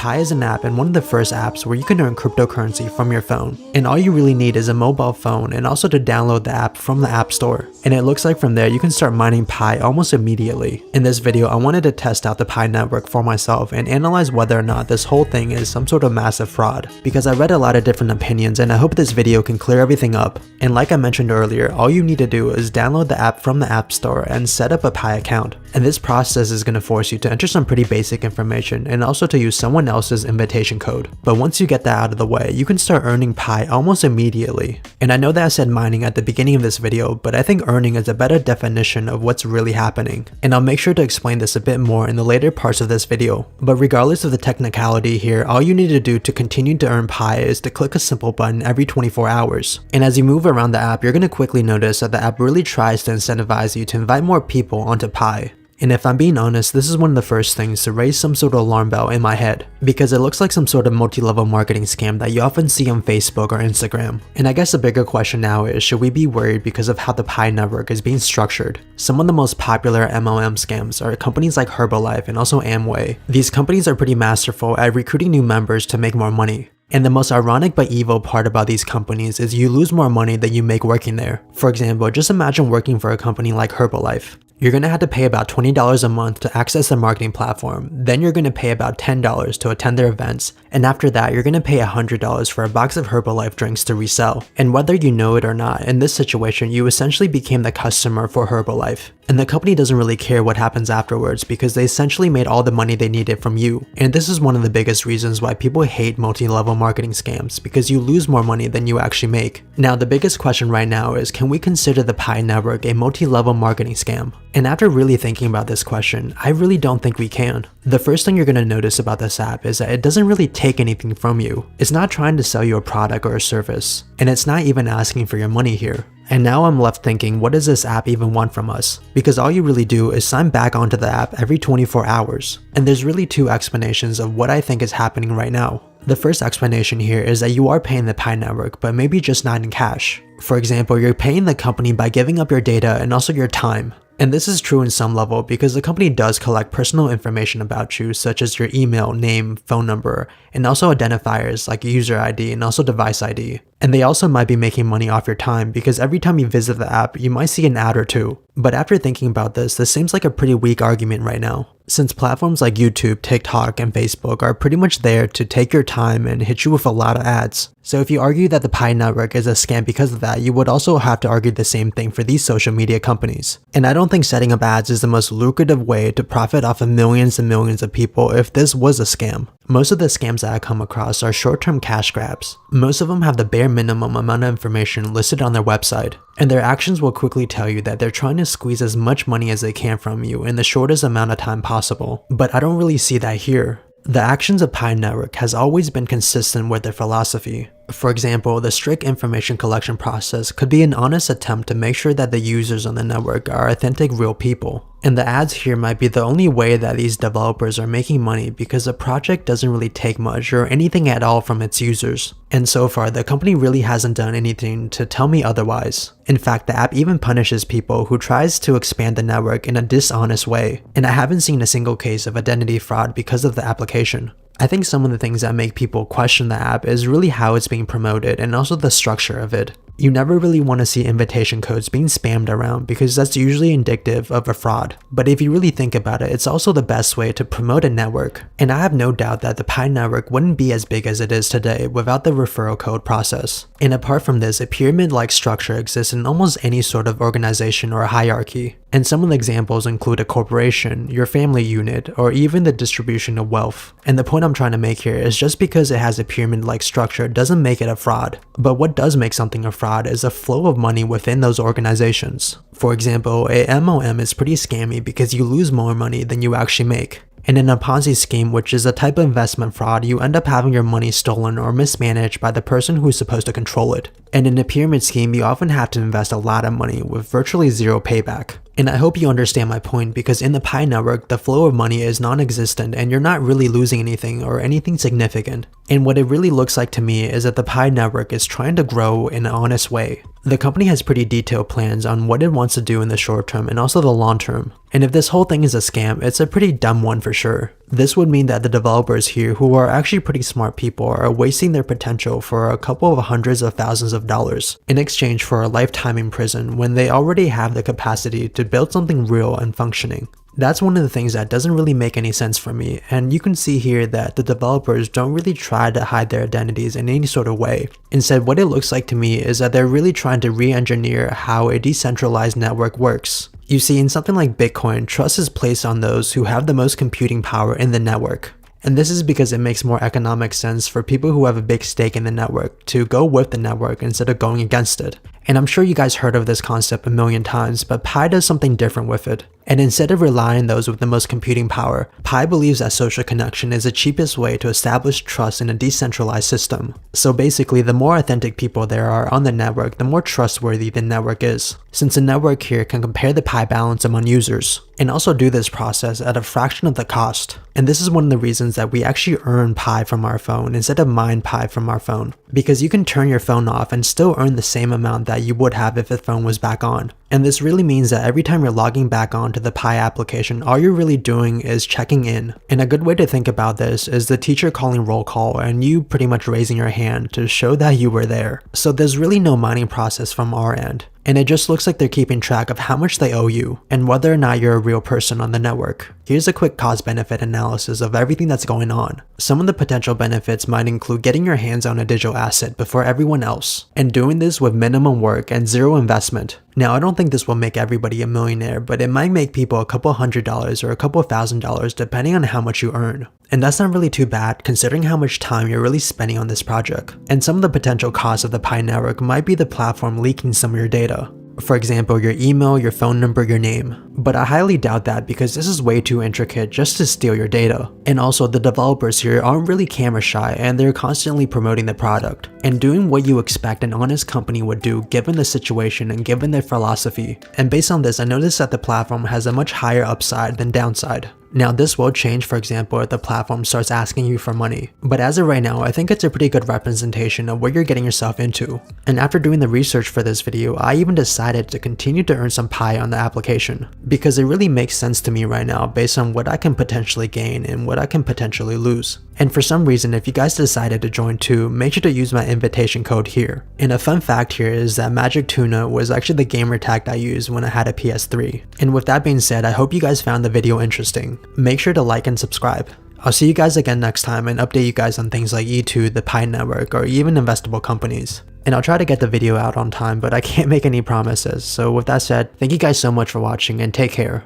Pi is an app and one of the first apps where you can earn cryptocurrency from your phone. And all you really need is a mobile phone and also to download the app from the App Store. And it looks like from there you can start mining Pi almost immediately. In this video, I wanted to test out the Pi network for myself and analyze whether or not this whole thing is some sort of massive fraud. Because I read a lot of different opinions and I hope this video can clear everything up. And like I mentioned earlier, all you need to do is download the app from the App Store and set up a Pi account. And this process is going to force you to enter some pretty basic information and also to use someone else's invitation code. But once you get that out of the way, you can start earning Pi almost immediately. And I know that I said mining at the beginning of this video, but I think earning is a better definition of what's really happening. And I'll make sure to explain this a bit more in the later parts of this video. But regardless of the technicality here, all you need to do to continue to earn Pi is to click a simple button every 24 hours. And as you move around the app, you're going to quickly notice that the app really tries to incentivize you to invite more people onto Pi. And if I'm being honest, this is one of the first things to raise some sort of alarm bell in my head, because it looks like some sort of multi-level marketing scam that you often see on Facebook or Instagram. And I guess the bigger question now is, should we be worried because of how the Pi network is being structured? Some of the most popular MLM scams are companies like Herbalife and also Amway. These companies are pretty masterful at recruiting new members to make more money. And the most ironic but evil part about these companies is you lose more money than you make working there. For example, just imagine working for a company like Herbalife. You're going to have to pay about $20 a month to access their marketing platform, then you're going to pay about $10 to attend their events, and after that you're going to pay $100 for a box of Herbalife drinks to resell. And whether you know it or not, in this situation you essentially became the customer for Herbalife. And the company doesn't really care what happens afterwards because they essentially made all the money they needed from you. And this is one of the biggest reasons why people hate multi-level marketing scams, because you lose more money than you actually make. Now the biggest question right now is, can we consider the Pi network a multi-level marketing scam? And after really thinking about this question, I really don't think we can. The first thing you're going to notice about this app is that it doesn't really take anything from you. It's not trying to sell you a product or a service, and it's not even asking for your money here. And now I'm left thinking, what does this app even want from us? Because all you really do is sign back onto the app every 24 hours. And there's really two explanations of what I think is happening right now. The first explanation here is that you are paying the Pi network, but maybe just not in cash. For example, you're paying the company by giving up your data and also your time. And this is true in some level because the company does collect personal information about you, such as your email, name, phone number, and also identifiers like user ID and also device ID. And they also might be making money off your time because every time you visit the app, you might see an ad or two. But after thinking about this seems like a pretty weak argument right now, since platforms like YouTube, TikTok, and Facebook are pretty much there to take your time and hit you with a lot of ads. So if you argue that the Pi network is a scam because of that, you would also have to argue the same thing for these social media companies. And I don't think setting up ads is the most lucrative way to profit off of millions and millions of people if this was a scam. Most of the scams that I come across are short-term cash grabs. Most of them have the bare minimum amount of information listed on their website, and their actions will quickly tell you that they're trying to squeeze as much money as they can from you in the shortest amount of time possible. But I don't really see that here. The actions of Pi network has always been consistent with their philosophy. For example, the strict information collection process could be an honest attempt to make sure that the users on the network are authentic real people. And the ads here might be the only way that these developers are making money because the project doesn't really take much or anything at all from its users. And so far, the company really hasn't done anything to tell me otherwise. In fact, the app even punishes people who tries to expand the network in a dishonest way. And I haven't seen a single case of identity fraud because of the application. I think some of the things that make people question the app is really how it's being promoted and also the structure of it. You never really want to see invitation codes being spammed around because that's usually indicative of a fraud. But if you really think about it, it's also the best way to promote a network. And I have no doubt that the Pi network wouldn't be as big as it is today without the referral code process. And apart from this, a pyramid-like structure exists in almost any sort of organization or hierarchy. And some of the examples include a corporation, your family unit, or even the distribution of wealth. And the point I'm trying to make here is just because it has a pyramid-like structure doesn't make it a fraud. But what does make something a fraud is a flow of money within those organizations. For example, a MLM is pretty scammy because you lose more money than you actually make. And in a Ponzi scheme, which is a type of investment fraud, you end up having your money stolen or mismanaged by the person who's supposed to control it. And in a pyramid scheme, you often have to invest a lot of money with virtually zero payback. And I hope you understand my point, because in the Pi network, the flow of money is non-existent and you're not really losing anything or anything significant. And what it really looks like to me is that the Pi network is trying to grow in an honest way. The company has pretty detailed plans on what it wants to do in the short term and also the long term. And if this whole thing is a scam, it's a pretty dumb one for sure. This would mean that the developers here, who are actually pretty smart people, are wasting their potential for a couple of hundreds of thousands of dollars in exchange for a lifetime in prison when they already have the capacity to build something real and functioning. That's one of the things that doesn't really make any sense for me, and you can see here that the developers don't really try to hide their identities in any sort of way. Instead, what it looks like to me is that they're really trying to re-engineer how a decentralized network works. You see, in something like Bitcoin, trust is placed on those who have the most computing power in the network. And this is because it makes more economic sense for people who have a big stake in the network to go with the network instead of going against it. And I'm sure you guys heard of this concept a million times, but Pi does something different with it. And instead of relying on those with the most computing power, Pi believes that social connection is the cheapest way to establish trust in a decentralized system. So basically, the more authentic people there are on the network, the more trustworthy the network is, since the network here can compare the Pi balance among users, and also do this process at a fraction of the cost. And this is one of the reasons that we actually earn Pi from our phone instead of mine Pi from our phone, because you can turn your phone off and still earn the same amount that you would have if the phone was back on. And this really means that every time you're logging back onto the Pi application, all you're really doing is checking in. And a good way to think about this is the teacher calling roll call and you pretty much raising your hand to show that you were there. So there's really no mining process from our end. And it just looks like they're keeping track of how much they owe you and whether or not you're a real person on the network. Here's a quick cost-benefit analysis of everything that's going on. Some of the potential benefits might include getting your hands on a digital asset before everyone else, and doing this with minimum work and zero investment. Now, I don't think this will make everybody a millionaire, but it might make people a couple $100 or a couple $1,000 depending on how much you earn. And that's not really too bad considering how much time you're really spending on this project. And some of the potential costs of the Pi network might be the platform leaking some of your data. For example, your email, your phone number, your name. But I highly doubt that because this is way too intricate just to steal your data. And also, the developers here aren't really camera shy and they're constantly promoting the product and doing what you expect an honest company would do given the situation and given their philosophy. And based on this, I noticed that the platform has a much higher upside than downside. Now, this will change, for example, if the platform starts asking you for money. But as of right now, I think it's a pretty good representation of what you're getting yourself into. And after doing the research for this video, I even decided to continue to earn some Pi on the application, because it really makes sense to me right now based on what I can potentially gain and what I can potentially lose. And for some reason, if you guys decided to join too, make sure to use my invitation code here. And a fun fact here is that Magic Tuna was actually the gamer tag I used when I had a PS3. And with that being said, I hope you guys found the video interesting. Make sure to like and subscribe. I'll see you guys again next time and update you guys on things like E2, the Pi network, or even investable companies. And I'll try to get the video out on time, but I can't make any promises. So with that said, thank you guys so much for watching and take care.